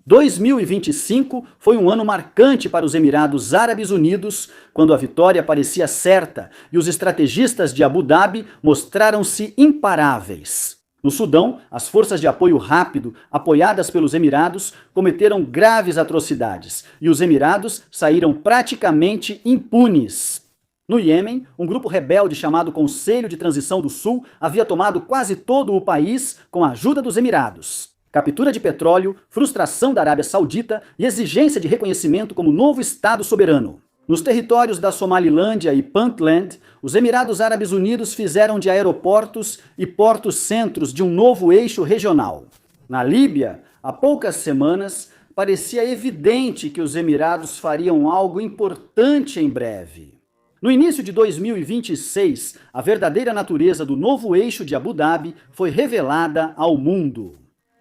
2025 foi um ano marcante para os Emirados Árabes Unidos, quando a vitória parecia certa e os estrategistas de Abu Dhabi mostraram-se imparáveis. No Sudão, as forças de apoio rápido, apoiadas pelos Emirados, cometeram graves atrocidades e os Emirados saíram praticamente impunes. No Iêmen, um grupo rebelde chamado Conselho de Transição do Sul havia tomado quase todo o país com a ajuda dos Emirados. Captura de petróleo, frustração da Arábia Saudita e exigência de reconhecimento como novo Estado soberano. Nos territórios da Somalilândia e Puntland, os Emirados Árabes Unidos fizeram de aeroportos e portos centros de um novo eixo regional. Na Líbia, há poucas semanas, parecia evidente que os Emirados fariam algo importante em breve. No início de 2026, a verdadeira natureza do novo eixo de Abu Dhabi foi revelada ao mundo.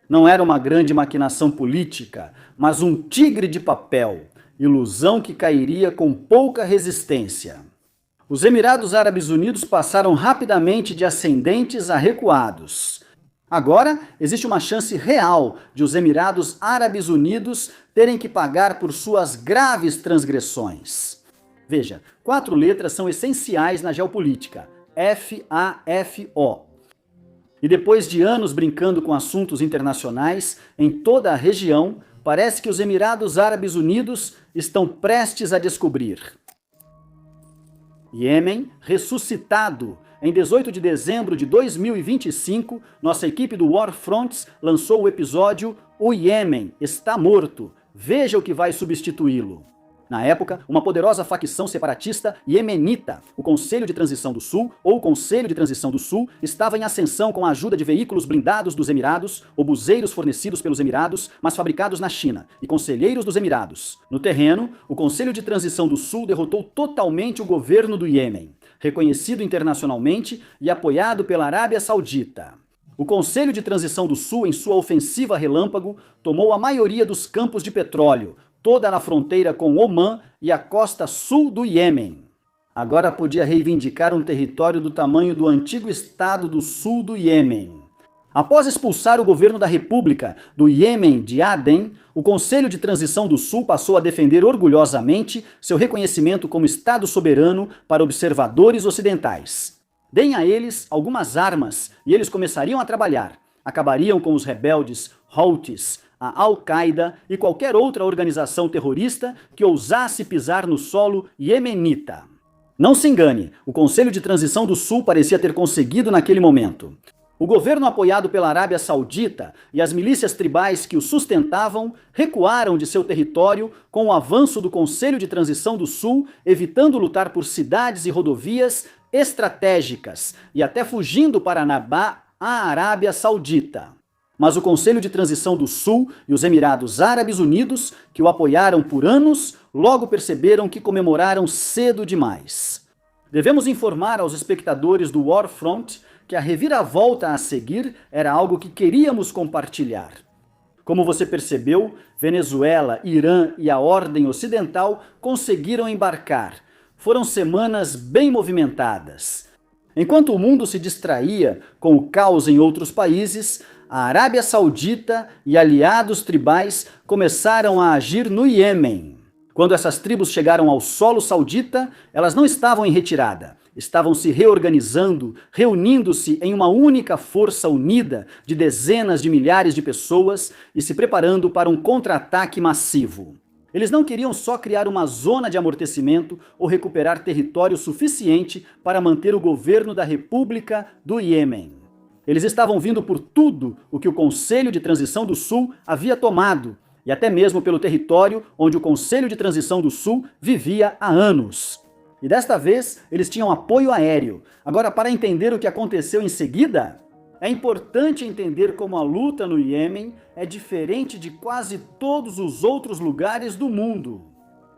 Não era uma grande maquinação política, mas um tigre de papel, ilusão que cairia com pouca resistência. Os Emirados Árabes Unidos passaram rapidamente de ascendentes a recuados. Agora, existe uma chance real de os Emirados Árabes Unidos terem que pagar por suas graves transgressões. Veja, 4 letras são essenciais na geopolítica: FAFO. E depois de anos brincando com assuntos internacionais em toda a região, parece que os Emirados Árabes Unidos estão prestes a descobrir. Iêmen ressuscitado. Em 18 de dezembro de 2025, nossa equipe do War Fronts lançou o episódio O Iêmen está morto. Veja o que vai substituí-lo. Na época, uma poderosa facção separatista iemenita, o Conselho de Transição do Sul, ou Conselho de Transição do Sul, estava em ascensão com a ajuda de veículos blindados dos Emirados, obuseiros fornecidos pelos Emirados, mas fabricados na China, e conselheiros dos Emirados. No terreno, o Conselho de Transição do Sul derrotou totalmente o governo do Iêmen, reconhecido internacionalmente e apoiado pela Arábia Saudita. O Conselho de Transição do Sul, em sua ofensiva relâmpago, tomou a maioria dos campos de petróleo, toda na fronteira com Omã e a costa sul do Iêmen. Agora podia reivindicar um território do tamanho do antigo estado do sul do Iêmen. Após expulsar o governo da República do Iêmen de Aden, o Conselho de Transição do Sul passou a defender orgulhosamente seu reconhecimento como Estado soberano para observadores ocidentais. Deem a eles algumas armas e eles começariam a trabalhar. Acabariam com os rebeldes Houthis, a Al-Qaeda e qualquer outra organização terrorista que ousasse pisar no solo iemenita. Não se engane, o Conselho de Transição do Sul parecia ter conseguido naquele momento. O governo apoiado pela Arábia Saudita e as milícias tribais que o sustentavam recuaram de seu território com o avanço do Conselho de Transição do Sul, evitando lutar por cidades e rodovias estratégicas e até fugindo para Nabá, a Arábia Saudita. Mas o Conselho de Transição do Sul e os Emirados Árabes Unidos, que o apoiaram por anos, logo perceberam que comemoraram cedo demais. Devemos informar aos espectadores do War Front que a reviravolta a seguir era algo que queríamos compartilhar. Como você percebeu, Venezuela, Irã e a Ordem Ocidental conseguiram embarcar. Foram semanas bem movimentadas. Enquanto o mundo se distraía com o caos em outros países, a Arábia Saudita e aliados tribais começaram a agir no Iêmen. Quando essas tribos chegaram ao solo saudita, elas não estavam em retirada. Estavam se reorganizando, reunindo-se em uma única força unida de dezenas de milhares de pessoas e se preparando para um contra-ataque massivo. Eles não queriam só criar uma zona de amortecimento ou recuperar território suficiente para manter o governo da República do Iêmen. Eles estavam vindo por tudo o que o Conselho de Transição do Sul havia tomado, e até mesmo pelo território onde o Conselho de Transição do Sul vivia há anos. E desta vez, eles tinham apoio aéreo. Agora, para entender o que aconteceu em seguida, é importante entender como a luta no Iêmen é diferente de quase todos os outros lugares do mundo.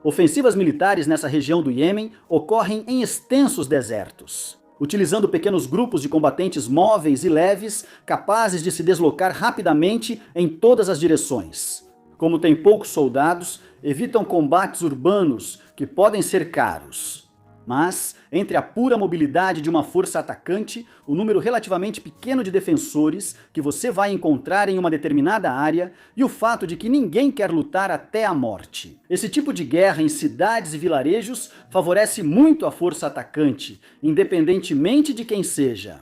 Ofensivas militares nessa região do Iêmen ocorrem em extensos desertos, utilizando pequenos grupos de combatentes móveis e leves, capazes de se deslocar rapidamente em todas as direções. Como tem poucos soldados, evitam combates urbanos que podem ser caros. Mas, entre a pura mobilidade de uma força atacante, o número relativamente pequeno de defensores que você vai encontrar em uma determinada área e o fato de que ninguém quer lutar até a morte. Esse tipo de guerra em cidades e vilarejos favorece muito a força atacante, independentemente de quem seja.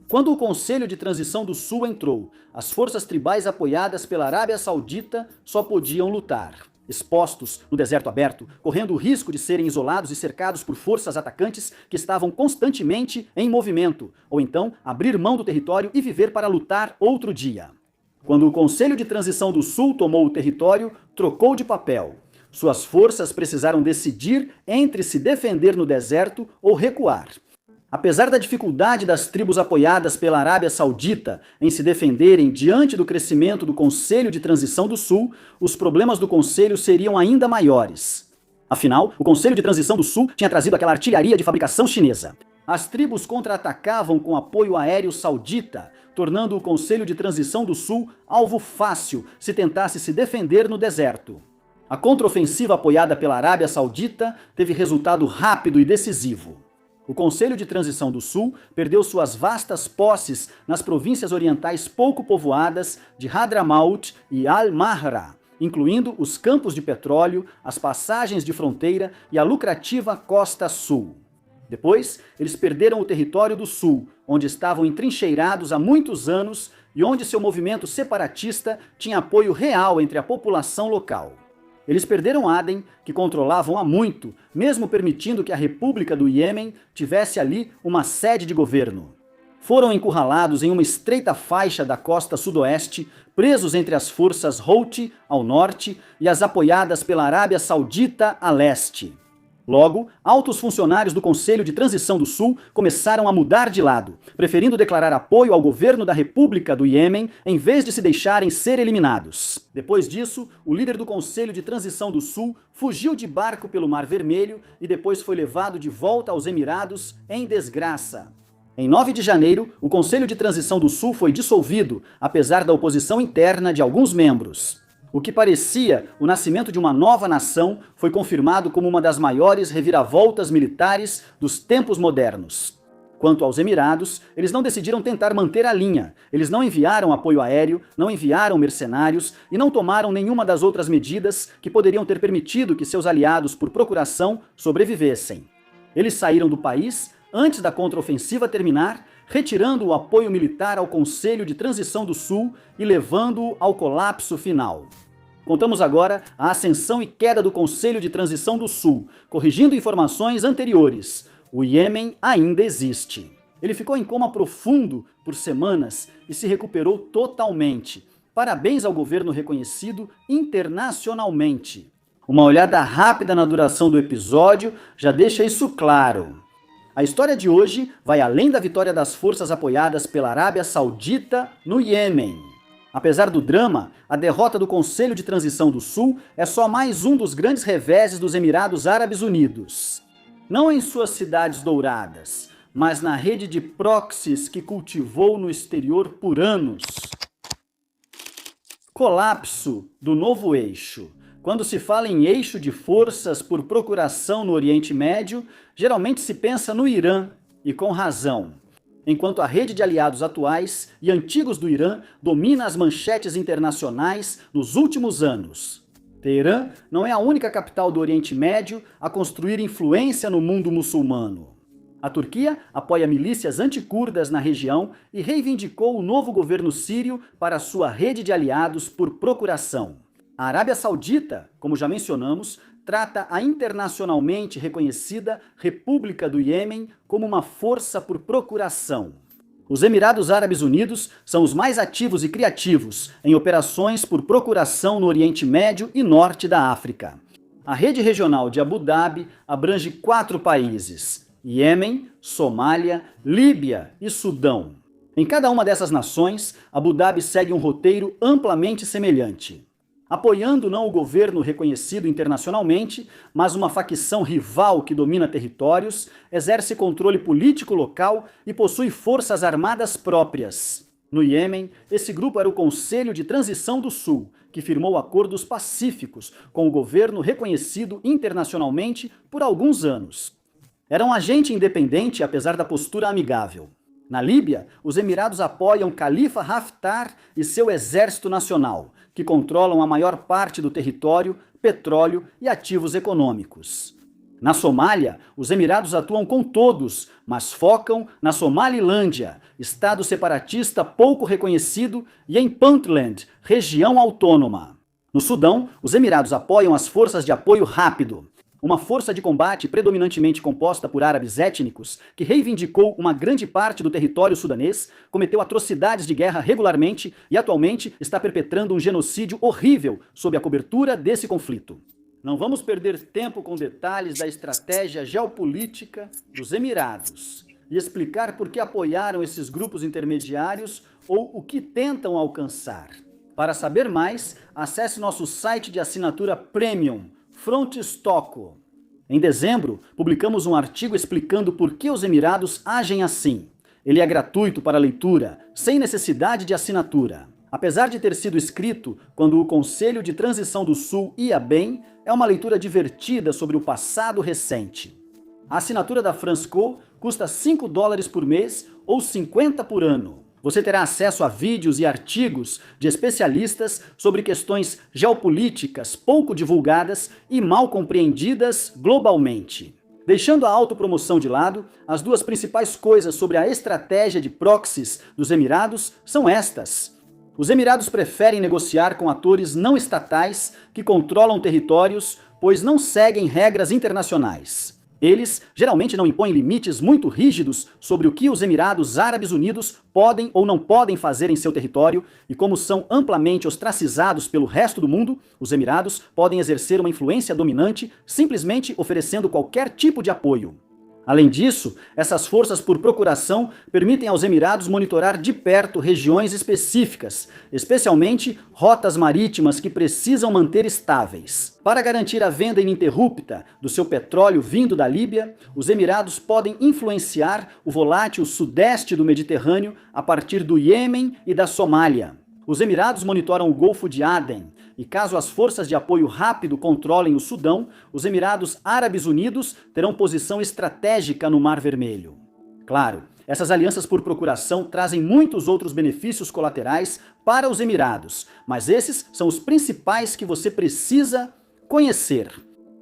Quando o Conselho de Transição do Sul entrou, as forças tribais apoiadas pela Arábia Saudita só podiam lutar. Expostos no deserto aberto, correndo o risco de serem isolados e cercados por forças atacantes que estavam constantemente em movimento, ou então abrir mão do território e viver para lutar outro dia. Quando o Conselho de Transição do Sul tomou o território, trocou de papel. Suas forças precisaram decidir entre se defender no deserto ou recuar. Apesar da dificuldade das tribos apoiadas pela Arábia Saudita em se defenderem diante do crescimento do Conselho de Transição do Sul, os problemas do Conselho seriam ainda maiores. Afinal, o Conselho de Transição do Sul tinha trazido aquela artilharia de fabricação chinesa. As tribos contra-atacavam com apoio aéreo saudita, tornando o Conselho de Transição do Sul alvo fácil se tentasse se defender no deserto. A contraofensiva apoiada pela Arábia Saudita teve resultado rápido e decisivo. O Conselho de Transição do Sul perdeu suas vastas posses nas províncias orientais pouco povoadas de Hadramaut e Al-Mahra, incluindo os campos de petróleo, as passagens de fronteira e a lucrativa Costa Sul. Depois, eles perderam o território do Sul, onde estavam entrincheirados há muitos anos e onde seu movimento separatista tinha apoio real entre a população local. Eles perderam Aden, que controlavam há muito, mesmo permitindo que a República do Iêmen tivesse ali uma sede de governo. Foram encurralados em uma estreita faixa da costa sudoeste, presos entre as forças Houthi ao norte e as apoiadas pela Arábia Saudita a leste. Logo, altos funcionários do Conselho de Transição do Sul começaram a mudar de lado, preferindo declarar apoio ao governo da República do Iêmen em vez de se deixarem ser eliminados. Depois disso, o líder do Conselho de Transição do Sul fugiu de barco pelo Mar Vermelho e depois foi levado de volta aos Emirados em desgraça. Em 9 de janeiro, o Conselho de Transição do Sul foi dissolvido, apesar da oposição interna de alguns membros. O que parecia o nascimento de uma nova nação foi confirmado como uma das maiores reviravoltas militares dos tempos modernos. Quanto aos Emirados, eles não decidiram tentar manter a linha. Eles não enviaram apoio aéreo, não enviaram mercenários e não tomaram nenhuma das outras medidas que poderiam ter permitido que seus aliados por procuração sobrevivessem. Eles saíram do país antes da contraofensiva terminar, retirando o apoio militar ao Conselho de Transição do Sul e levando-o ao colapso final. Contamos agora a ascensão e queda do Conselho de Transição do Sul, corrigindo informações anteriores. O Iêmen ainda existe. Ele ficou em coma profundo por semanas e se recuperou totalmente. Parabéns ao governo reconhecido internacionalmente. Uma olhada rápida na duração do episódio já deixa isso claro. A história de hoje vai além da vitória das forças apoiadas pela Arábia Saudita no Iêmen. Apesar do drama, a derrota do Conselho de Transição do Sul é só mais um dos grandes reveses dos Emirados Árabes Unidos. Não em suas cidades douradas, mas na rede de proxies que cultivou no exterior por anos. Colapso do novo eixo. Quando se fala em eixo de forças por procuração no Oriente Médio, geralmente se pensa no Irã, e com razão. Enquanto a rede de aliados atuais e antigos do Irã domina as manchetes internacionais nos últimos anos. Teherã não é a única capital do Oriente Médio a construir influência no mundo muçulmano. A Turquia apoia milícias anticurdas na região e reivindicou o novo governo sírio para sua rede de aliados por procuração. A Arábia Saudita, como já mencionamos, trata a internacionalmente reconhecida República do Iêmen como uma força por procuração. Os Emirados Árabes Unidos são os mais ativos e criativos em operações por procuração no Oriente Médio e Norte da África. A rede regional de Abu Dhabi abrange 4 países: Iêmen, Somália, Líbia e Sudão. Em cada uma dessas nações, Abu Dhabi segue um roteiro amplamente semelhante. Apoiando não o governo reconhecido internacionalmente, mas uma facção rival que domina territórios, exerce controle político local e possui forças armadas próprias. No Iêmen, esse grupo era o Conselho de Transição do Sul, que firmou acordos pacíficos com o governo reconhecido internacionalmente por alguns anos. Era um agente independente, apesar da postura amigável. Na Líbia, os Emirados apoiam Khalifa Haftar e seu exército nacional, que controlam a maior parte do território, petróleo e ativos econômicos. Na Somália, os Emirados atuam com todos, mas focam na Somalilândia, estado separatista pouco reconhecido, e em Puntland, região autônoma. No Sudão, os Emirados apoiam as Forças de Apoio Rápido, uma força de combate predominantemente composta por árabes étnicos, que reivindicou uma grande parte do território sudanês, cometeu atrocidades de guerra regularmente e atualmente está perpetrando um genocídio horrível sob a cobertura desse conflito. Não vamos perder tempo com detalhes da estratégia geopolítica dos Emirados e explicar por que apoiaram esses grupos intermediários ou o que tentam alcançar. Para saber mais, acesse nosso site de assinatura Premium, Frontistoco. Em dezembro, publicamos um artigo explicando por que os Emirados agem assim. Ele é gratuito para leitura, sem necessidade de assinatura. Apesar de ter sido escrito quando o Conselho de Transição do Sul ia bem, é uma leitura divertida sobre o passado recente. A assinatura da France.co custa $5 por mês ou 50 por ano. Você terá acesso a vídeos e artigos de especialistas sobre questões geopolíticas pouco divulgadas e mal compreendidas globalmente. Deixando a autopromoção de lado, as duas principais coisas sobre a estratégia de proxies dos Emirados são estas. Os Emirados preferem negociar com atores não estatais que controlam territórios, pois não seguem regras internacionais. Eles geralmente não impõem limites muito rígidos sobre o que os Emirados Árabes Unidos podem ou não podem fazer em seu território, e como são amplamente ostracizados pelo resto do mundo, os Emirados podem exercer uma influência dominante simplesmente oferecendo qualquer tipo de apoio. Além disso, essas forças por procuração permitem aos Emirados monitorar de perto regiões específicas, especialmente rotas marítimas que precisam manter estáveis. Para garantir a venda ininterrupta do seu petróleo vindo da Líbia, os Emirados podem influenciar o volátil sudeste do Mediterrâneo a partir do Iêmen e da Somália. Os Emirados monitoram o Golfo de Aden, e caso as forças de apoio rápido controlem o Sudão, os Emirados Árabes Unidos terão posição estratégica no Mar Vermelho. Claro, essas alianças por procuração trazem muitos outros benefícios colaterais para os Emirados, mas esses são os principais que você precisa conhecer.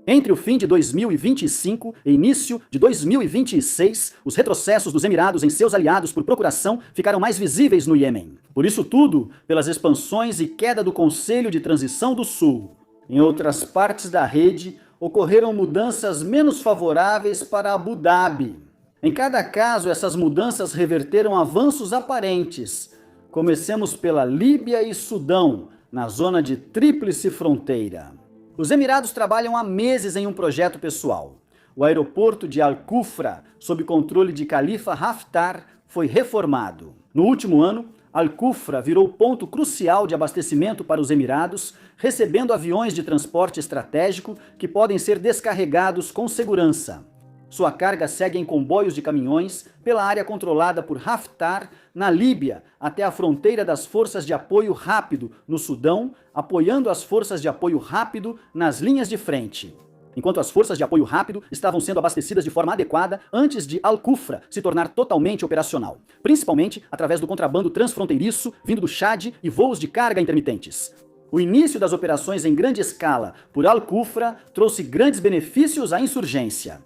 Entre o fim de 2025 e início de 2026, os retrocessos dos Emirados em seus aliados por procuração ficaram mais visíveis no Iêmen. Por isso tudo, pelas expansões e queda do Conselho de Transição do Sul. Em outras partes da rede, ocorreram mudanças menos favoráveis para Abu Dhabi. Em cada caso, essas mudanças reverteram avanços aparentes. Comecemos pela Líbia e Sudão, na zona de tríplice fronteira. Os Emirados trabalham há meses em um projeto pessoal. O aeroporto de Al-Kufra, sob controle de Khalifa Haftar, foi reformado. No último ano, Al-Kufra virou ponto crucial de abastecimento para os Emirados, recebendo aviões de transporte estratégico que podem ser descarregados com segurança. Sua carga segue em comboios de caminhões pela área controlada por Haftar na Líbia até a fronteira das Forças de Apoio Rápido no Sudão, apoiando as Forças de Apoio Rápido nas linhas de frente. Enquanto as Forças de Apoio Rápido estavam sendo abastecidas de forma adequada antes de Al-Kufra se tornar totalmente operacional, principalmente através do contrabando transfronteiriço vindo do Chad e voos de carga intermitentes. O início das operações em grande escala por Al-Kufra trouxe grandes benefícios à insurgência.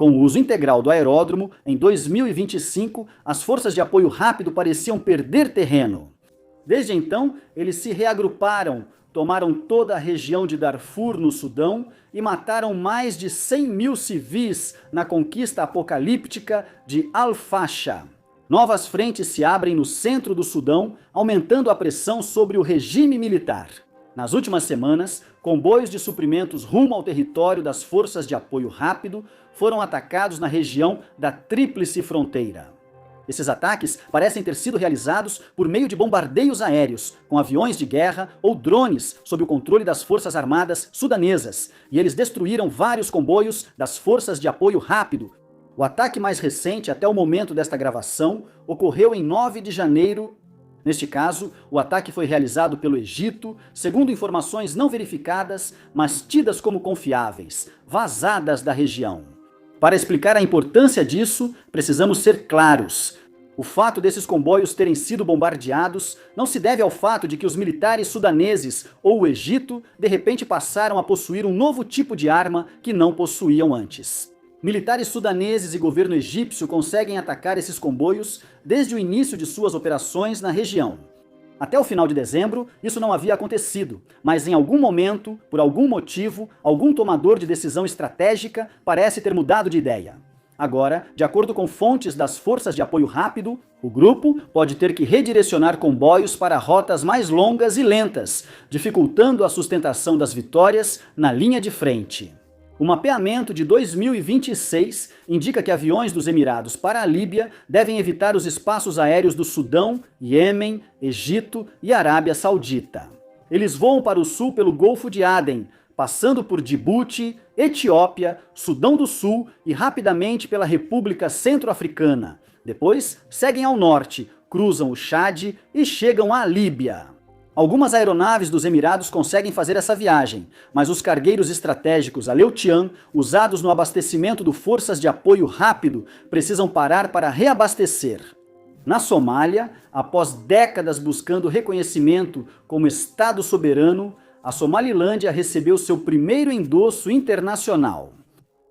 Com o uso integral do aeródromo, em 2025, as forças de apoio rápido pareciam perder terreno. Desde então, eles se reagruparam, tomaram toda a região de Darfur, no Sudão, e mataram mais de 100 mil civis na conquista apocalíptica de Al-Fasha. Novas frentes se abrem no centro do Sudão, aumentando a pressão sobre o regime militar. Nas últimas semanas, comboios de suprimentos rumo ao território das forças de apoio rápido foram atacados na região da Tríplice Fronteira. Esses ataques parecem ter sido realizados por meio de bombardeios aéreos, com aviões de guerra ou drones sob o controle das forças armadas sudanesas, e eles destruíram vários comboios das forças de apoio rápido. O ataque mais recente até o momento desta gravação ocorreu em 9 de janeiro. Neste caso, o ataque foi realizado pelo Egito, segundo informações não verificadas, mas tidas como confiáveis, vazadas da região. Para explicar a importância disso, precisamos ser claros. O fato desses comboios terem sido bombardeados não se deve ao fato de que os militares sudaneses ou o Egito de repente passaram a possuir um novo tipo de arma que não possuíam antes. Militares sudaneses e governo egípcio conseguem atacar esses comboios desde o início de suas operações na região. Até o final de dezembro, isso não havia acontecido, mas em algum momento, por algum motivo, algum tomador de decisão estratégica parece ter mudado de ideia. Agora, de acordo com fontes das Forças de Apoio Rápido, o grupo pode ter que redirecionar comboios para rotas mais longas e lentas, dificultando a sustentação das vitórias na linha de frente. O mapeamento de 2026 indica que aviões dos Emirados para a Líbia devem evitar os espaços aéreos do Sudão, Iêmen, Egito e Arábia Saudita. Eles voam para o sul pelo Golfo de Aden, passando por Djibouti, Etiópia, Sudão do Sul e rapidamente pela República Centro-Africana. Depois, seguem ao norte, cruzam o Chad e chegam à Líbia. Algumas aeronaves dos Emirados conseguem fazer essa viagem, mas os cargueiros estratégicos Aleutian, usados no abastecimento do Forças de Apoio Rápido, precisam parar para reabastecer. Na Somália, após décadas buscando reconhecimento como Estado soberano, a Somalilândia recebeu seu primeiro endosso internacional.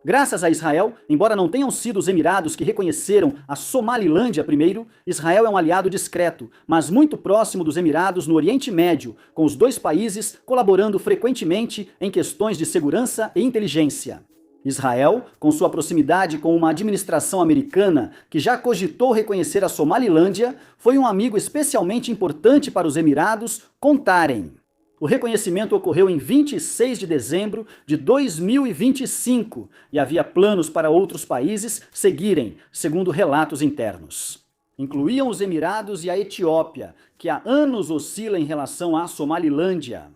Graças a Israel, embora não tenham sido os Emirados que reconheceram a Somalilândia primeiro, Israel é um aliado discreto, mas muito próximo dos Emirados no Oriente Médio, com os dois países colaborando frequentemente em questões de segurança e inteligência. Israel, com sua proximidade com uma administração americana que já cogitou reconhecer a Somalilândia, foi um amigo especialmente importante para os Emirados contarem. O reconhecimento ocorreu em 26 de dezembro de 2025 e havia planos para outros países seguirem, segundo relatos internos. Incluíam os Emirados e a Etiópia, que há anos oscila em relação à Somalilândia.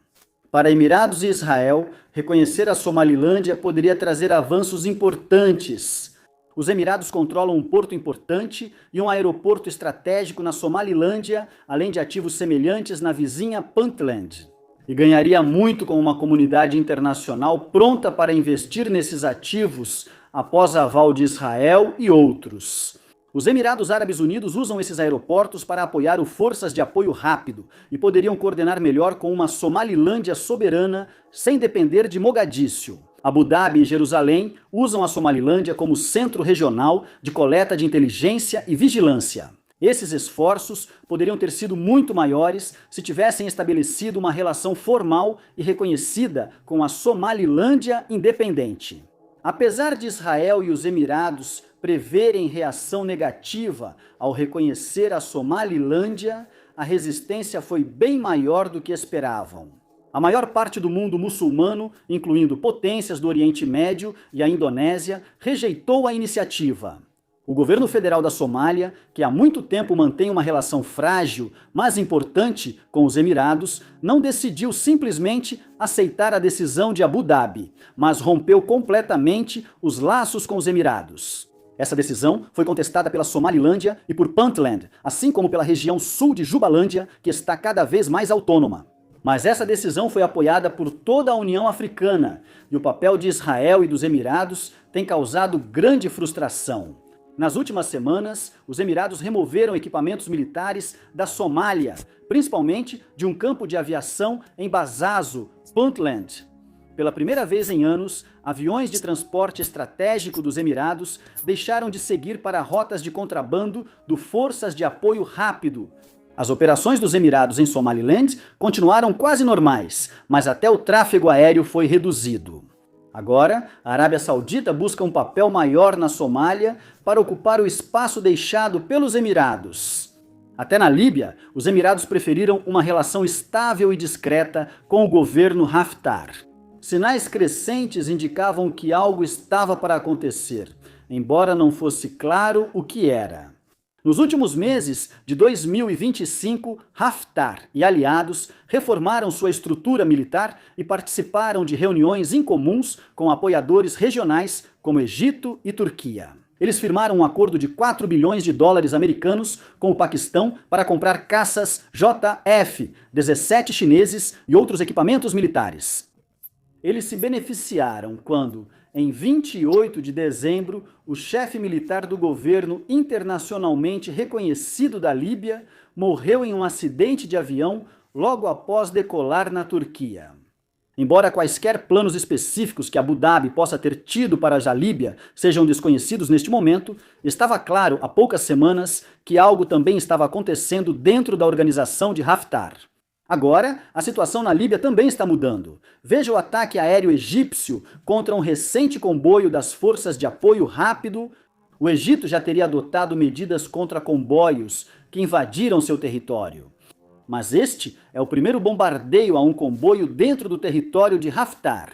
Para Emirados e Israel, reconhecer a Somalilândia poderia trazer avanços importantes. Os Emirados controlam um porto importante e um aeroporto estratégico na Somalilândia, além de ativos semelhantes na vizinha Puntland. E ganharia muito com uma comunidade internacional pronta para investir nesses ativos após aval de Israel e outros. Os Emirados Árabes Unidos usam esses aeroportos para apoiar o Forças de Apoio Rápido e poderiam coordenar melhor com uma Somalilândia soberana sem depender de Mogadíscio. Abu Dhabi e Jerusalém usam a Somalilândia como centro regional de coleta de inteligência e vigilância. Esses esforços poderiam ter sido muito maiores se tivessem estabelecido uma relação formal e reconhecida com a Somalilândia independente. Apesar de Israel e os Emirados preverem reação negativa ao reconhecer a Somalilândia, a resistência foi bem maior do que esperavam. A maior parte do mundo muçulmano, incluindo potências do Oriente Médio e a Indonésia, rejeitou a iniciativa. O governo federal da Somália, que há muito tempo mantém uma relação frágil, mas importante, com os Emirados, não decidiu simplesmente aceitar a decisão de Abu Dhabi, mas rompeu completamente os laços com os Emirados. Essa decisão foi contestada pela Somalilândia e por Puntland, assim como pela região sul de Jubalândia, que está cada vez mais autônoma. Mas essa decisão foi apoiada por toda a União Africana, e o papel de Israel e dos Emirados tem causado grande frustração. Nas últimas semanas, os Emirados removeram equipamentos militares da Somália, principalmente de um campo de aviação em Bazazo, Puntland. Pela primeira vez em anos, aviões de transporte estratégico dos Emirados deixaram de seguir para rotas de contrabando do Forças de Apoio Rápido. As operações dos Emirados em Somaliland continuaram quase normais, mas até o tráfego aéreo foi reduzido. Agora, a Arábia Saudita busca um papel maior na Somália para ocupar o espaço deixado pelos Emirados. Até na Líbia, os Emirados preferiram uma relação estável e discreta com o governo Haftar. Sinais crescentes indicavam que algo estava para acontecer, embora não fosse claro o que era. Nos últimos meses de 2025, Haftar e aliados reformaram sua estrutura militar e participaram de reuniões incomuns com apoiadores regionais como Egito e Turquia. Eles firmaram um acordo de 4 bilhões de dólares americanos com o Paquistão para comprar caças JF, 17 chineses e outros equipamentos militares. Eles se beneficiaram quando, Em 28 de dezembro, o chefe militar do governo internacionalmente reconhecido da Líbia morreu em um acidente de avião logo após decolar na Turquia. Embora quaisquer planos específicos que Abu Dhabi possa ter tido para a Líbia sejam desconhecidos neste momento, estava claro há poucas semanas que algo também estava acontecendo dentro da organização de Haftar. Agora, a situação na Líbia também está mudando. Veja o ataque aéreo egípcio contra um recente comboio das Forças de Apoio Rápido. O Egito já teria adotado medidas contra comboios que invadiram seu território. Mas este é o primeiro bombardeio a um comboio dentro do território de Haftar.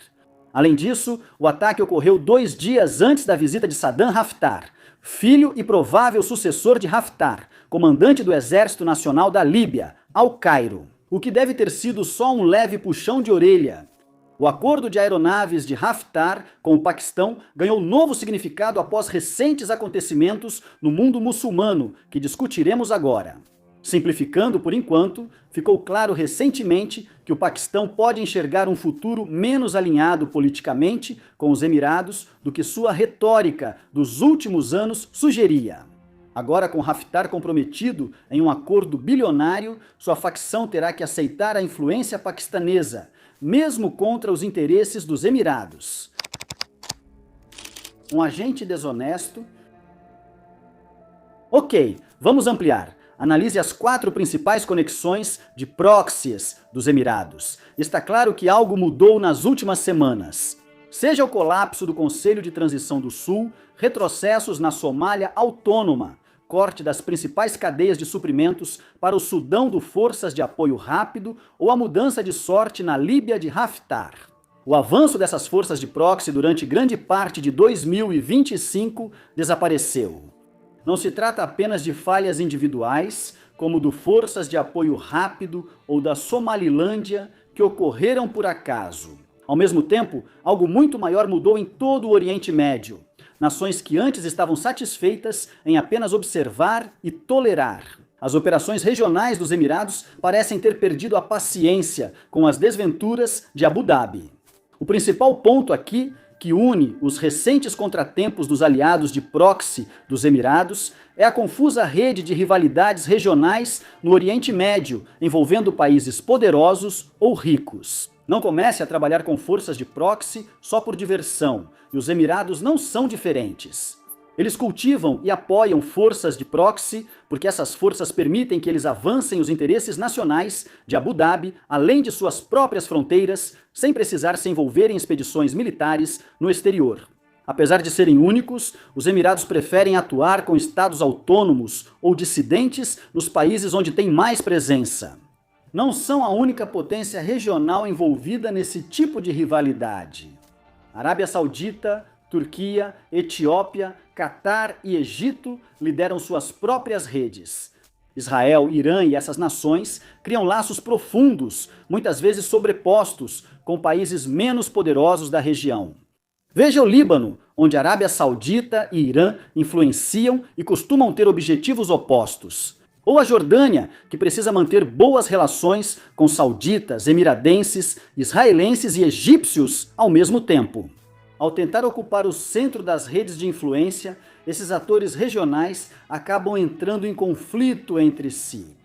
Além disso, o ataque ocorreu 2 dias antes da visita de Saddam Haftar, filho e provável sucessor de Haftar, comandante do Exército Nacional da Líbia, ao Cairo. O que deve ter sido só um leve puxão de orelha. O acordo de aeronaves de Haftar com o Paquistão ganhou novo significado após recentes acontecimentos no mundo muçulmano, que discutiremos agora. Simplificando por enquanto, ficou claro recentemente que o Paquistão pode enxergar um futuro menos alinhado politicamente com os Emirados do que sua retórica dos últimos anos sugeria. Agora, com Haftar comprometido em um acordo bilionário, sua facção terá que aceitar a influência paquistanesa, mesmo contra os interesses dos Emirados. Um agente desonesto. Ok, vamos ampliar. Analise as 4 principais conexões de proxies dos Emirados. Está claro que algo mudou nas últimas semanas. Seja o colapso do Conselho de Transição do Sul, retrocessos na Somália autônoma, corte das principais cadeias de suprimentos para o Sudão do Forças de Apoio Rápido ou a mudança de sorte na Líbia de Haftar. O avanço dessas forças de proxy durante grande parte de 2025 desapareceu. Não se trata apenas de falhas individuais, como do Forças de Apoio Rápido ou da Somalilândia, que ocorreram por acaso. Ao mesmo tempo, algo muito maior mudou em todo o Oriente Médio. Nações que antes estavam satisfeitas em apenas observar e tolerar. As operações regionais dos Emirados parecem ter perdido a paciência com as desventuras de Abu Dhabi. O principal ponto aqui, que une os recentes contratempos dos aliados de proxy dos Emirados, é a confusa rede de rivalidades regionais no Oriente Médio, envolvendo países poderosos ou ricos. Não comece a trabalhar com forças de proxy só por diversão, e os Emirados não são diferentes. Eles cultivam e apoiam forças de proxy porque essas forças permitem que eles avancem os interesses nacionais de Abu Dhabi além de suas próprias fronteiras, sem precisar se envolver em expedições militares no exterior. Apesar de serem únicos, os Emirados preferem atuar com estados autônomos ou dissidentes nos países onde têm mais presença. Não são a única potência regional envolvida nesse tipo de rivalidade. Arábia Saudita, Turquia, Etiópia, Catar e Egito lideram suas próprias redes. Israel, Irã e essas nações criam laços profundos, muitas vezes sobrepostos, com países menos poderosos da região. Veja o Líbano, onde Arábia Saudita e Irã influenciam e costumam ter objetivos opostos. Ou a Jordânia, que precisa manter boas relações com sauditas, emiradenses, israelenses e egípcios ao mesmo tempo. Ao tentar ocupar o centro das redes de influência, esses atores regionais acabam entrando em conflito entre si.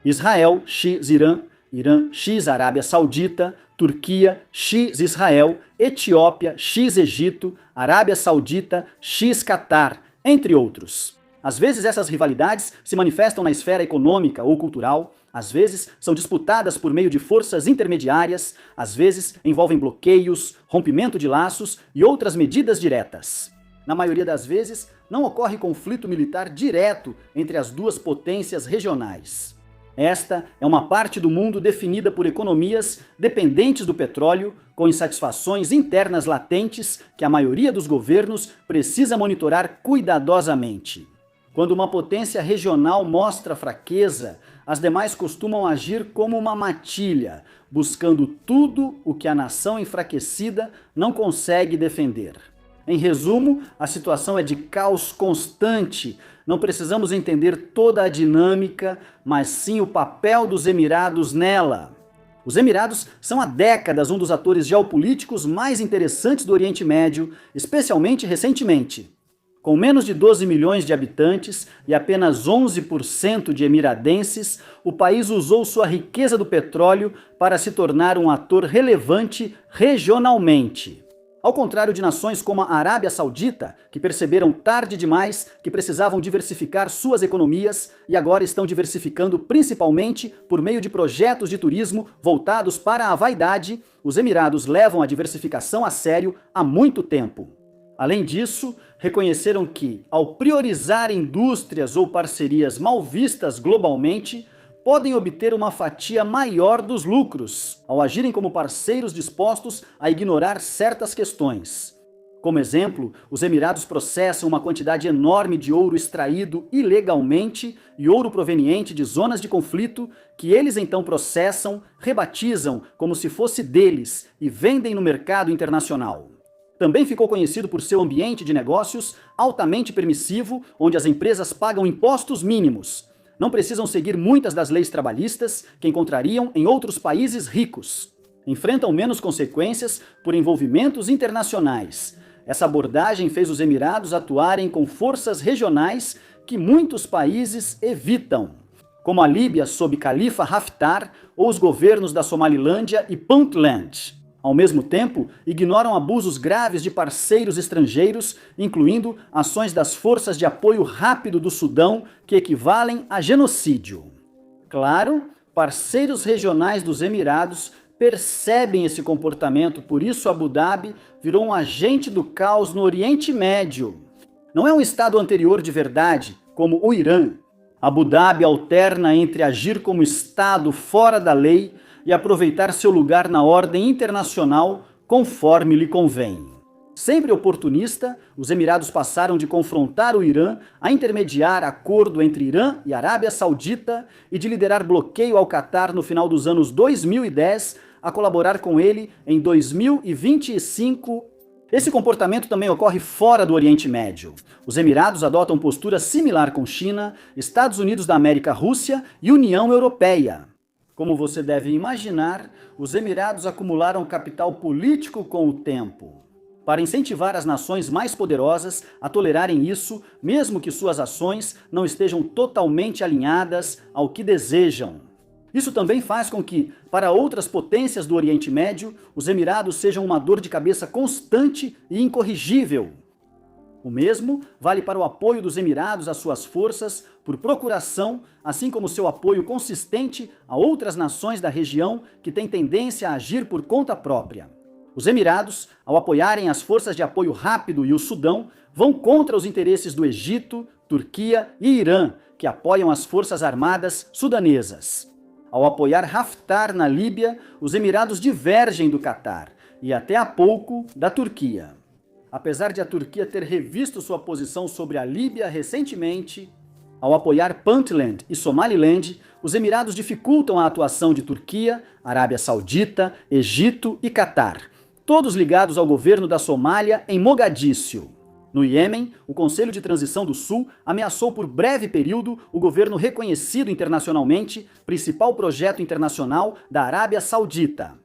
Israel, x Irã, Irã, x Arábia Saudita, Turquia, x Israel, Etiópia, x Egito, Arábia Saudita, x Catar, entre outros. Às vezes essas rivalidades se manifestam na esfera econômica ou cultural, às vezes são disputadas por meio de forças intermediárias, às vezes envolvem bloqueios, rompimento de laços e outras medidas diretas. Na maioria das vezes, não ocorre conflito militar direto entre as duas potências regionais. Esta é uma parte do mundo definida por economias dependentes do petróleo, com insatisfações internas latentes que a maioria dos governos precisa monitorar cuidadosamente. Quando uma potência regional mostra fraqueza, as demais costumam agir como uma matilha, buscando tudo o que a nação enfraquecida não consegue defender. Em resumo, a situação é de caos constante. Não precisamos entender toda a dinâmica, mas sim o papel dos Emirados nela. Os Emirados são há décadas um dos atores geopolíticos mais interessantes do Oriente Médio, especialmente recentemente. Com menos de 12 milhões de habitantes e apenas 11% de emiradenses, o país usou sua riqueza do petróleo para se tornar um ator relevante regionalmente. Ao contrário de nações como a Arábia Saudita, que perceberam tarde demais que precisavam diversificar suas economias e agora estão diversificando principalmente por meio de projetos de turismo voltados para a vaidade, os Emirados levam a diversificação a sério há muito tempo. Além disso, reconheceram que, ao priorizar indústrias ou parcerias mal vistas globalmente, podem obter uma fatia maior dos lucros, ao agirem como parceiros dispostos a ignorar certas questões. Como exemplo, os Emirados processam uma quantidade enorme de ouro extraído ilegalmente e ouro proveniente de zonas de conflito, que eles então processam, rebatizam como se fosse deles e vendem no mercado internacional. Também ficou conhecido por seu ambiente de negócios altamente permissivo, onde as empresas pagam impostos mínimos. Não precisam seguir muitas das leis trabalhistas que encontrariam em outros países ricos. Enfrentam menos consequências por envolvimentos internacionais. Essa abordagem fez os Emirados atuarem com forças regionais que muitos países evitam, como a Líbia sob Khalifa Haftar ou os governos da Somalilândia e Puntland. Ao mesmo tempo, ignoram abusos graves de parceiros estrangeiros, incluindo ações das forças de apoio rápido do Sudão, que equivalem a genocídio. Claro, parceiros regionais dos Emirados percebem esse comportamento, por isso Abu Dhabi virou um agente do caos no Oriente Médio. Não é um estado anterior de verdade, como o Irã. Abu Dhabi alterna entre agir como estado fora da lei e aproveitar seu lugar na ordem internacional conforme lhe convém. Sempre oportunista, os Emirados passaram de confrontar o Irã a intermediar acordo entre Irã e Arábia Saudita e de liderar bloqueio ao Catar no final dos anos 2010 a colaborar com ele em 2025. Esse comportamento também ocorre fora do Oriente Médio. Os Emirados adotam postura similar com China, Estados Unidos da América, Rússia e União Europeia. Como você deve imaginar, os Emirados acumularam capital político com o tempo, para incentivar as nações mais poderosas a tolerarem isso, mesmo que suas ações não estejam totalmente alinhadas ao que desejam. Isso também faz com que, para outras potências do Oriente Médio, os Emirados sejam uma dor de cabeça constante e incorrigível. O mesmo vale para o apoio dos Emirados às suas forças por procuração, assim como seu apoio consistente a outras nações da região que têm tendência a agir por conta própria. Os Emirados, ao apoiarem as forças de apoio rápido e o Sudão, vão contra os interesses do Egito, Turquia e Irã, que apoiam as forças armadas sudanesas. Ao apoiar Haftar na Líbia, os Emirados divergem do Catar e até há pouco da Turquia. Apesar de a Turquia ter revisto sua posição sobre a Líbia recentemente, ao apoiar Puntland e Somaliland, os Emirados dificultam a atuação de Turquia, Arábia Saudita, Egito e Catar, todos ligados ao governo da Somália em Mogadíscio. No Iêmen, o Conselho de Transição do Sul ameaçou por breve período o governo reconhecido internacionalmente, principal projeto internacional da Arábia Saudita.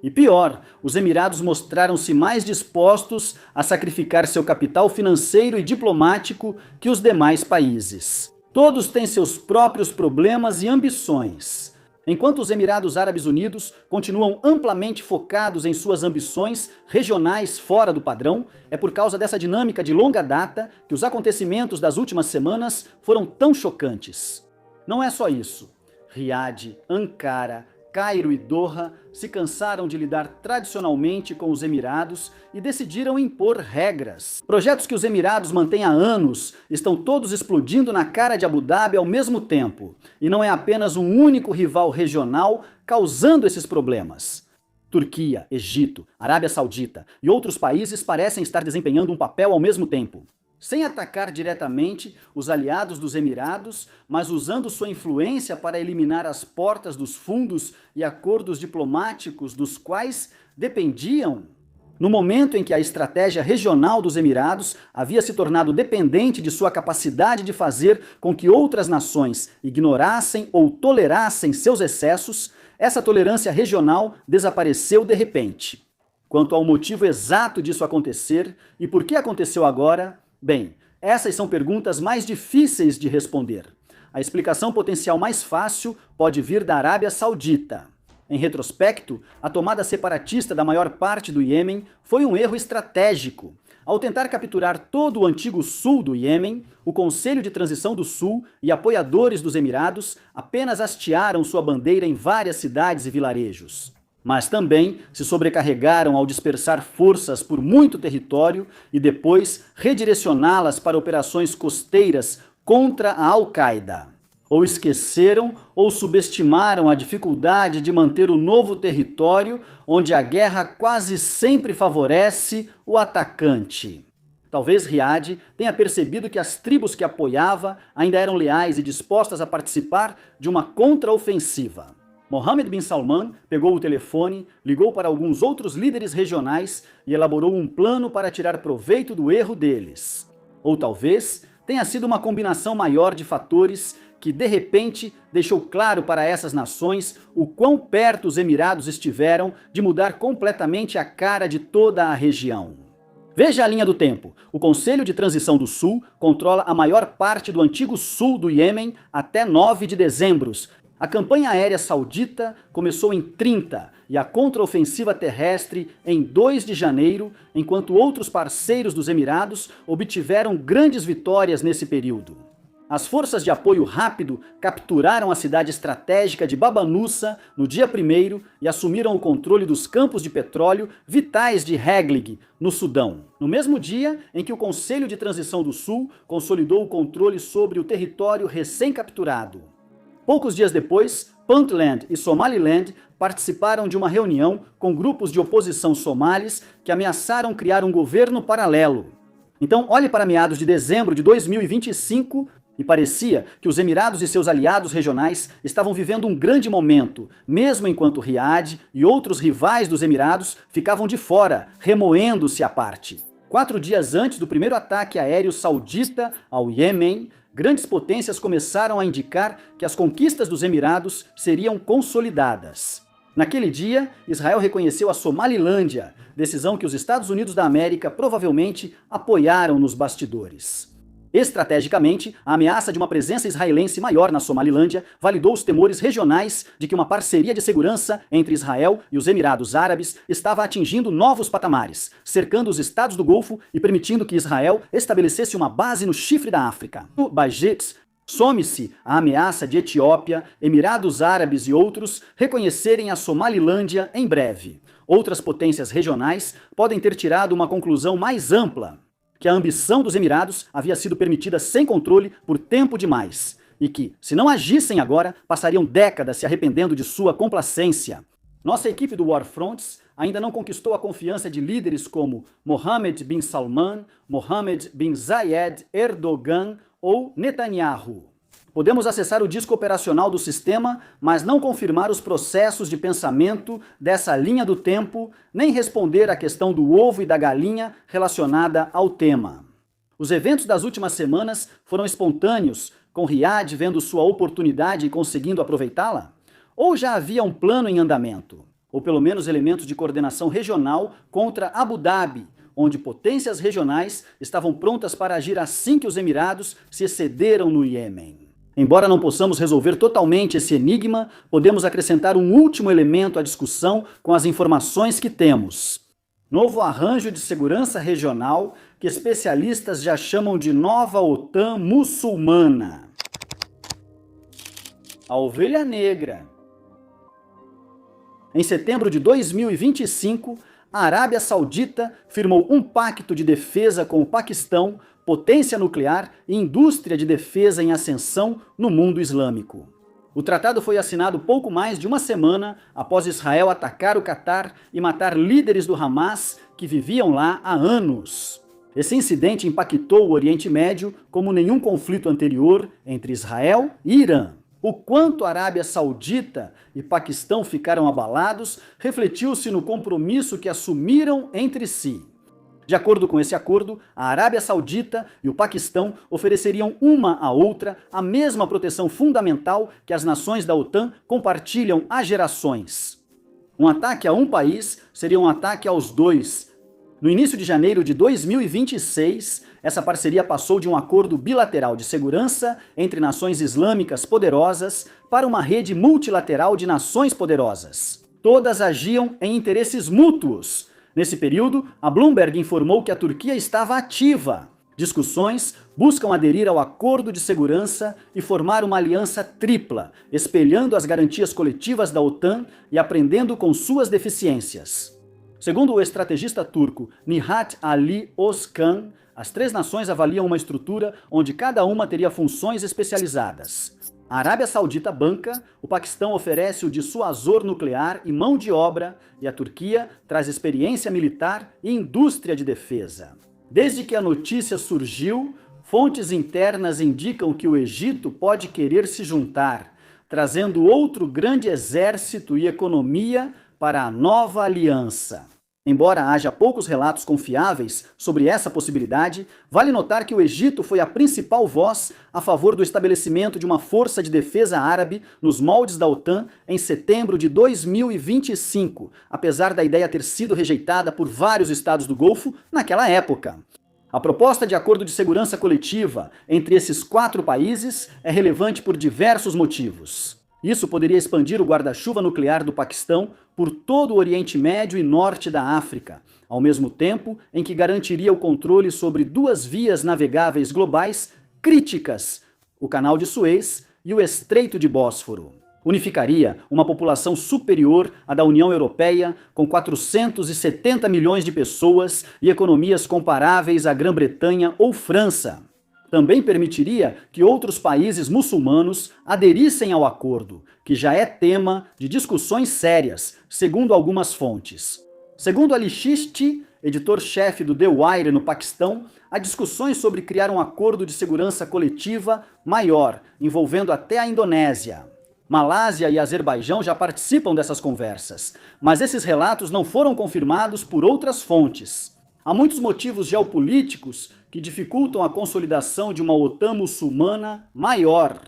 E pior, os Emirados mostraram-se mais dispostos a sacrificar seu capital financeiro e diplomático que os demais países. Todos têm seus próprios problemas e ambições. Enquanto os Emirados Árabes Unidos continuam amplamente focados em suas ambições regionais fora do padrão, é por causa dessa dinâmica de longa data que os acontecimentos das últimas semanas foram tão chocantes. Não é só isso. Riad, Ankara, Cairo e Doha se cansaram de lidar tradicionalmente com os Emirados e decidiram impor regras. Projetos que os Emirados mantêm há anos estão todos explodindo na cara de Abu Dhabi ao mesmo tempo. E não é apenas um único rival regional causando esses problemas. Turquia, Egito, Arábia Saudita e outros países parecem estar desempenhando um papel ao mesmo tempo. Sem atacar diretamente os aliados dos Emirados, mas usando sua influência para eliminar as portas dos fundos e acordos diplomáticos dos quais dependiam. No momento em que a estratégia regional dos Emirados havia se tornado dependente de sua capacidade de fazer com que outras nações ignorassem ou tolerassem seus excessos, essa tolerância regional desapareceu de repente. Quanto ao motivo exato disso acontecer e por que aconteceu agora, bem, essas são perguntas mais difíceis de responder. A explicação potencial mais fácil pode vir da Arábia Saudita. Em retrospecto, a tomada separatista da maior parte do Iêmen foi um erro estratégico. Ao tentar capturar todo o antigo sul do Iêmen, o Conselho de Transição do Sul e apoiadores dos Emirados apenas hastearam sua bandeira em várias cidades e vilarejos. Mas também se sobrecarregaram ao dispersar forças por muito território e depois redirecioná-las para operações costeiras contra a Al-Qaeda. Ou esqueceram ou subestimaram a dificuldade de manter o novo território onde a guerra quase sempre favorece o atacante. Talvez Riad tenha percebido que as tribos que apoiava ainda eram leais e dispostas a participar de uma contraofensiva. Mohammed bin Salman pegou o telefone, ligou para alguns outros líderes regionais e elaborou um plano para tirar proveito do erro deles. Ou talvez tenha sido uma combinação maior de fatores que, de repente, deixou claro para essas nações o quão perto os Emirados estiveram de mudar completamente a cara de toda a região. Veja a linha do tempo. O Conselho de Transição do Sul controla a maior parte do antigo sul do Iêmen até 9 de dezembro. A campanha aérea saudita começou em 30 e a contraofensiva terrestre em 2 de janeiro, enquanto outros parceiros dos Emirados obtiveram grandes vitórias nesse período. As forças de apoio rápido capturaram a cidade estratégica de Baba Nussa no dia 1º e assumiram o controle dos campos de petróleo vitais de Heglig, no Sudão. No mesmo dia em que o Conselho de Transição do Sul consolidou o controle sobre o território recém-capturado. Poucos dias depois, Puntland e Somaliland participaram de uma reunião com grupos de oposição somalis que ameaçaram criar um governo paralelo. Então, olhe para meados de dezembro de 2025 e parecia que os Emirados e seus aliados regionais estavam vivendo um grande momento, mesmo enquanto Riad e outros rivais dos Emirados ficavam de fora, remoendo-se à parte. 4 dias antes do primeiro ataque aéreo saudita ao Iêmen, grandes potências começaram a indicar que as conquistas dos Emirados seriam consolidadas. Naquele dia, Israel reconheceu a Somalilândia, decisão que os Estados Unidos da América provavelmente apoiaram nos bastidores. Estrategicamente, a ameaça de uma presença israelense maior na Somalilândia validou os temores regionais de que uma parceria de segurança entre Israel e os Emirados Árabes estava atingindo novos patamares, cercando os estados do Golfo e permitindo que Israel estabelecesse uma base no chifre da África. No Bagit, some-se a ameaça de Etiópia, Emirados Árabes e outros reconhecerem a Somalilândia em breve. Outras potências regionais podem ter tirado uma conclusão mais ampla, que a ambição dos Emirados havia sido permitida sem controle por tempo demais, e que, se não agissem agora, passariam décadas se arrependendo de sua complacência. Nossa equipe do War Fronts ainda não conquistou a confiança de líderes como Mohammed bin Salman, Mohammed bin Zayed Erdogan ou Netanyahu. Podemos acessar o disco operacional do sistema, mas não confirmar os processos de pensamento dessa linha do tempo, nem responder à questão do ovo e da galinha relacionada ao tema. Os eventos das últimas semanas foram espontâneos, com Riad vendo sua oportunidade e conseguindo aproveitá-la? Ou já havia um plano em andamento? Ou pelo menos elementos de coordenação regional contra Abu Dhabi, onde potências regionais estavam prontas para agir assim que os Emirados se excederam no Iêmen. Embora não possamos resolver totalmente esse enigma, podemos acrescentar um último elemento à discussão com as informações que temos. Novo arranjo de segurança regional que especialistas já chamam de nova OTAN muçulmana. A ovelha negra. Em setembro de 2025, a Arábia Saudita firmou um pacto de defesa com o Paquistão, potência nuclear e indústria de defesa em ascensão no mundo islâmico. O tratado foi assinado pouco mais de uma semana após Israel atacar o Catar e matar líderes do Hamas que viviam lá há anos. Esse incidente impactou o Oriente Médio como nenhum conflito anterior entre Israel e Irã. O quanto a Arábia Saudita e Paquistão ficaram abalados refletiu-se no compromisso que assumiram entre si. De acordo com esse acordo, a Arábia Saudita e o Paquistão ofereceriam uma à outra a mesma proteção fundamental que as nações da OTAN compartilham há gerações. Um ataque a um país seria um ataque aos dois. No início de janeiro de 2026, essa parceria passou de um acordo bilateral de segurança entre nações islâmicas poderosas para uma rede multilateral de nações poderosas. Todas agiam em interesses mútuos. Nesse período, a Bloomberg informou que a Turquia estava ativa. Discussões buscam aderir ao acordo de segurança e formar uma aliança tripla, espelhando as garantias coletivas da OTAN e aprendendo com suas deficiências. Segundo o estrategista turco Nihat Ali Özkan, as três nações avaliam uma estrutura onde cada uma teria funções especializadas. A Arábia Saudita banca, o Paquistão oferece o dissuasor nuclear e mão de obra, e a Turquia traz experiência militar e indústria de defesa. Desde que a notícia surgiu, fontes internas indicam que o Egito pode querer se juntar, trazendo outro grande exército e economia para a nova aliança. Embora haja poucos relatos confiáveis sobre essa possibilidade, vale notar que o Egito foi a principal voz a favor do estabelecimento de uma força de defesa árabe nos moldes da OTAN em setembro de 2025, apesar da ideia ter sido rejeitada por vários estados do Golfo naquela época. A proposta de acordo de segurança coletiva entre esses 4 países é relevante por diversos motivos. Isso poderia expandir o guarda-chuva nuclear do Paquistão por todo o Oriente Médio e Norte da África, ao mesmo tempo em que garantiria o controle sobre 2 vias navegáveis globais críticas, o Canal de Suez e o Estreito de Bósforo. Unificaria uma população superior à da União Europeia, com 470 milhões de pessoas e economias comparáveis à Grã-Bretanha ou França. Também permitiria que outros países muçulmanos aderissem ao acordo, que já é tema de discussões sérias, segundo algumas fontes. Segundo Ali Chishti, editor-chefe do The Wire no Paquistão, há discussões sobre criar um acordo de segurança coletiva maior, envolvendo até a Indonésia. Malásia e Azerbaijão já participam dessas conversas, mas esses relatos não foram confirmados por outras fontes. Há muitos motivos geopolíticos que dificultam a consolidação de uma OTAN muçulmana maior.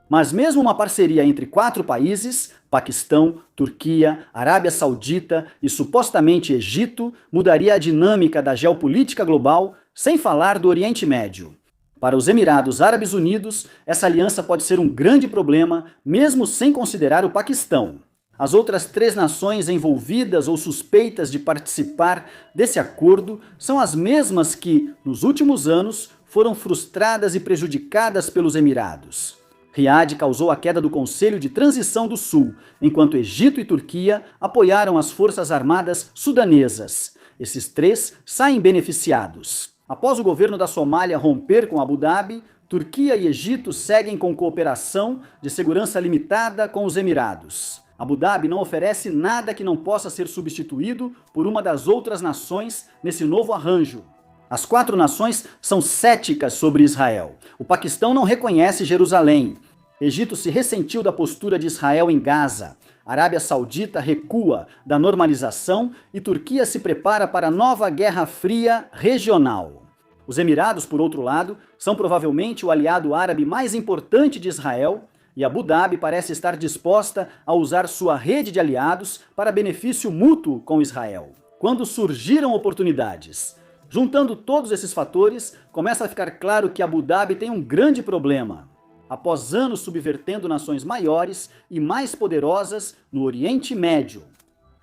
Mas mesmo uma parceria entre 4 países, Paquistão, Turquia, Arábia Saudita e supostamente Egito, mudaria a dinâmica da geopolítica global, sem falar do Oriente Médio. Para os Emirados Árabes Unidos, essa aliança pode ser um grande problema, mesmo sem considerar o Paquistão. As outras 3 nações envolvidas ou suspeitas de participar desse acordo são as mesmas que, nos últimos anos, foram frustradas e prejudicadas pelos Emirados. Riad causou a queda do Conselho de Transição do Sul, enquanto Egito e Turquia apoiaram as forças armadas sudanesas. Esses 3 saem beneficiados. Após o governo da Somália romper com Abu Dhabi, Turquia e Egito seguem com cooperação de segurança limitada com os Emirados. Abu Dhabi não oferece nada que não possa ser substituído por uma das outras nações nesse novo arranjo. As 4 nações são céticas sobre Israel. O Paquistão não reconhece Jerusalém. Egito se ressentiu da postura de Israel em Gaza. A Arábia Saudita recua da normalização e Turquia se prepara para a nova Guerra Fria regional. Os Emirados, por outro lado, são provavelmente o aliado árabe mais importante de Israel, e Abu Dhabi parece estar disposta a usar sua rede de aliados para benefício mútuo com Israel. Quando surgiram oportunidades, juntando todos esses fatores, começa a ficar claro que Abu Dhabi tem um grande problema. Após anos subvertendo nações maiores e mais poderosas no Oriente Médio.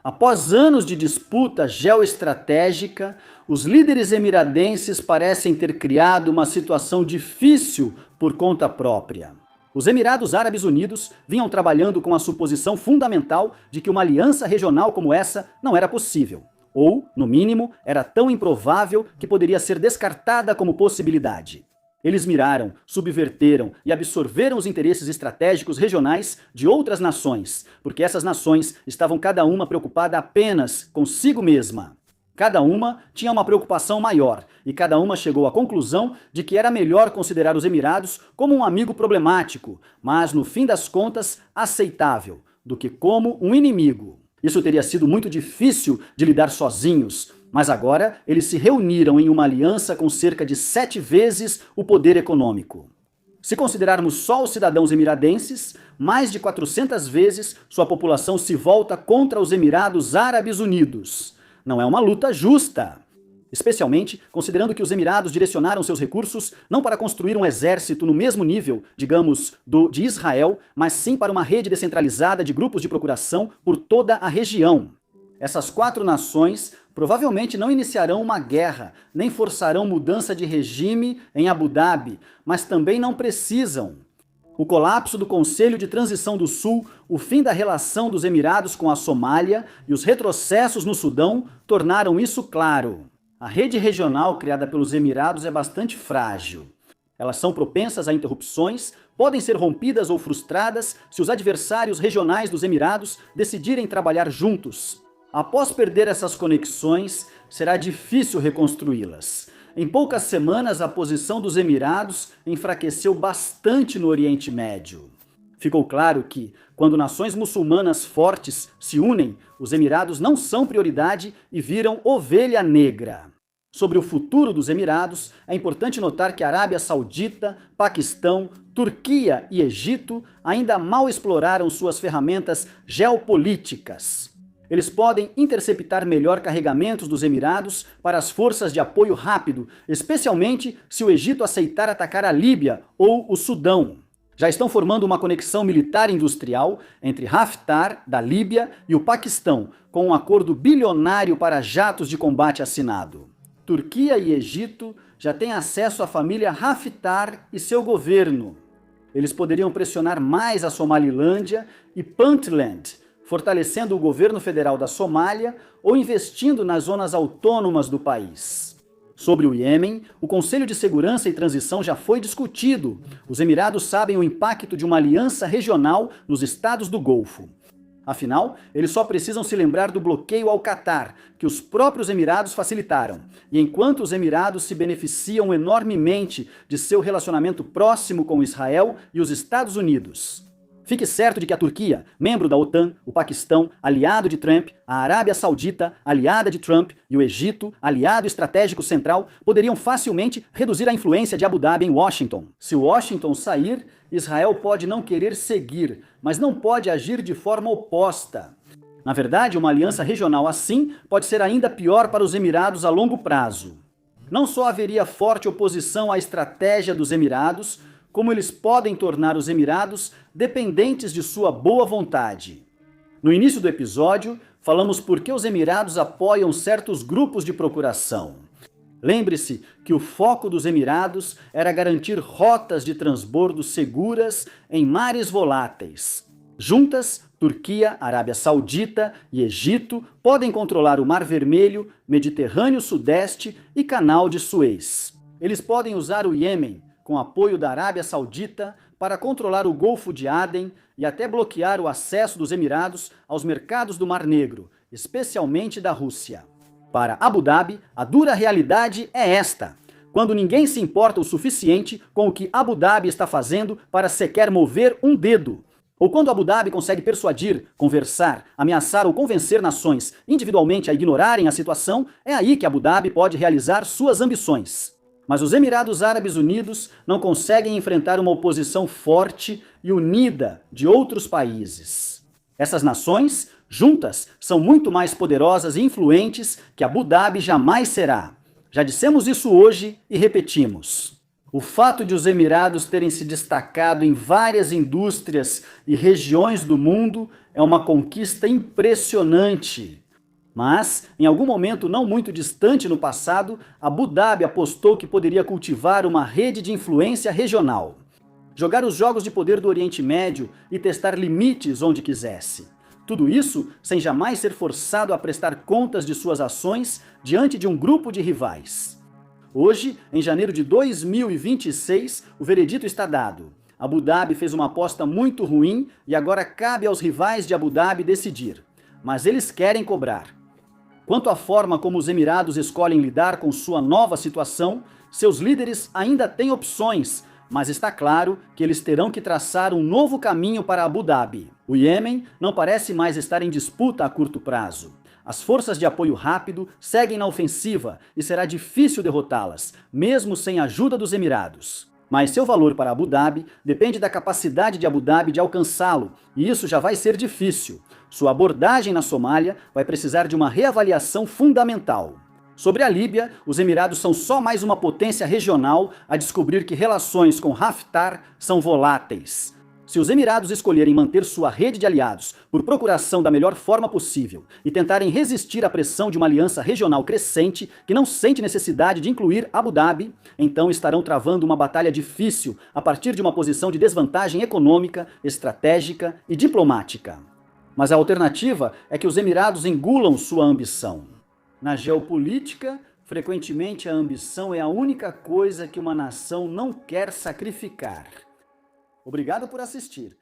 Após anos de disputa geoestratégica, os líderes emiradenses parecem ter criado uma situação difícil por conta própria. Os Emirados Árabes Unidos vinham trabalhando com a suposição fundamental de que uma aliança regional como essa não era possível, ou, no mínimo, era tão improvável que poderia ser descartada como possibilidade. Eles miraram, subverteram e absorveram os interesses estratégicos regionais de outras nações, porque essas nações estavam cada uma preocupada apenas consigo mesma. Cada uma tinha uma preocupação maior, e cada uma chegou à conclusão de que era melhor considerar os Emirados como um amigo problemático, mas no fim das contas aceitável, do que como um inimigo. Isso teria sido muito difícil de lidar sozinhos, mas agora eles se reuniram em uma aliança com cerca de 7 vezes o poder econômico. Se considerarmos só os cidadãos emiradenses, mais de 400 vezes sua população se volta contra os Emirados Árabes Unidos. Não é uma luta justa, especialmente considerando que os Emirados direcionaram seus recursos não para construir um exército no mesmo nível, digamos, do de Israel, mas sim para uma rede descentralizada de grupos de procuração por toda a região. Essas 4 nações provavelmente não iniciarão uma guerra, nem forçarão mudança de regime em Abu Dhabi, mas também não precisam. O colapso do Conselho de Transição do Sul, o fim da relação dos Emirados com a Somália e os retrocessos no Sudão tornaram isso claro. A rede regional criada pelos Emirados é bastante frágil. Elas são propensas a interrupções, podem ser rompidas ou frustradas se os adversários regionais dos Emirados decidirem trabalhar juntos. Após perder essas conexões, será difícil reconstruí-las. Em poucas semanas, a posição dos Emirados enfraqueceu bastante no Oriente Médio. Ficou claro que, quando nações muçulmanas fortes se unem, os Emirados não são prioridade e viram ovelha negra. Sobre o futuro dos Emirados, é importante notar que a Arábia Saudita, Paquistão, Turquia e Egito ainda mal exploraram suas ferramentas geopolíticas. Eles podem interceptar melhor carregamentos dos Emirados para as forças de apoio rápido, especialmente se o Egito aceitar atacar a Líbia ou o Sudão. Já estão formando uma conexão militar industrial entre Haftar, da Líbia, e o Paquistão, com um acordo bilionário para jatos de combate assinado. Turquia e Egito já têm acesso à família Haftar e seu governo. Eles poderiam pressionar mais a Somalilândia e Puntland, fortalecendo o governo federal da Somália ou investindo nas zonas autônomas do país. Sobre o Iêmen, o Conselho de Segurança e Transição já foi discutido. Os Emirados sabem o impacto de uma aliança regional nos estados do Golfo. Afinal, eles só precisam se lembrar do bloqueio ao Catar, que os próprios Emirados facilitaram. E enquanto os Emirados se beneficiam enormemente de seu relacionamento próximo com Israel e os Estados Unidos. Fique certo de que a Turquia, membro da OTAN, o Paquistão, aliado de Trump, a Arábia Saudita, aliada de Trump, e o Egito, aliado estratégico central, poderiam facilmente reduzir a influência de Abu Dhabi em Washington. Se Washington sair, Israel pode não querer seguir, mas não pode agir de forma oposta. Na verdade, uma aliança regional assim pode ser ainda pior para os Emirados a longo prazo. Não só haveria forte oposição à estratégia dos Emirados, como eles podem tornar os Emirados dependentes de sua boa vontade. No início do episódio, falamos por que os Emirados apoiam certos grupos de procuração. Lembre-se que o foco dos Emirados era garantir rotas de transbordo seguras em mares voláteis. Juntas, Turquia, Arábia Saudita e Egito podem controlar o Mar Vermelho, Mediterrâneo Sudeste e Canal de Suez. Eles podem usar o Iêmen, com apoio da Arábia Saudita, para controlar o Golfo de Aden e até bloquear o acesso dos Emirados aos mercados do Mar Negro, especialmente da Rússia. Para Abu Dhabi, a dura realidade é esta: quando ninguém se importa o suficiente com o que Abu Dhabi está fazendo para sequer mover um dedo. Ou quando Abu Dhabi consegue persuadir, conversar, ameaçar ou convencer nações individualmente a ignorarem a situação, é aí que Abu Dhabi pode realizar suas ambições. Mas os Emirados Árabes Unidos não conseguem enfrentar uma oposição forte e unida de outros países. Essas nações, juntas, são muito mais poderosas e influentes que Abu Dhabi jamais será. Já dissemos isso hoje e repetimos. O fato de os Emirados terem se destacado em várias indústrias e regiões do mundo é uma conquista impressionante. Mas, em algum momento não muito distante no passado, Abu Dhabi apostou que poderia cultivar uma rede de influência regional. Jogar os jogos de poder do Oriente Médio e testar limites onde quisesse. Tudo isso sem jamais ser forçado a prestar contas de suas ações diante de um grupo de rivais. Hoje, em janeiro de 2026, o veredito está dado. Abu Dhabi fez uma aposta muito ruim e agora cabe aos rivais de Abu Dhabi decidir. Mas eles querem cobrar. Quanto à forma como os Emirados escolhem lidar com sua nova situação, seus líderes ainda têm opções, mas está claro que eles terão que traçar um novo caminho para Abu Dhabi. O Iêmen não parece mais estar em disputa a curto prazo. As forças de apoio rápido seguem na ofensiva e será difícil derrotá-las, mesmo sem a ajuda dos Emirados. Mas seu valor para Abu Dhabi depende da capacidade de Abu Dhabi de alcançá-lo, e isso já vai ser difícil. Sua abordagem na Somália vai precisar de uma reavaliação fundamental. Sobre a Líbia, os Emirados são só mais uma potência regional a descobrir que relações com Haftar são voláteis. Se os Emirados escolherem manter sua rede de aliados por procuração da melhor forma possível e tentarem resistir à pressão de uma aliança regional crescente que não sente necessidade de incluir Abu Dhabi, então estarão travando uma batalha difícil a partir de uma posição de desvantagem econômica, estratégica e diplomática. Mas a alternativa é que os Emirados engulam sua ambição. Na geopolítica, frequentemente a ambição é a única coisa que uma nação não quer sacrificar. Obrigado por assistir.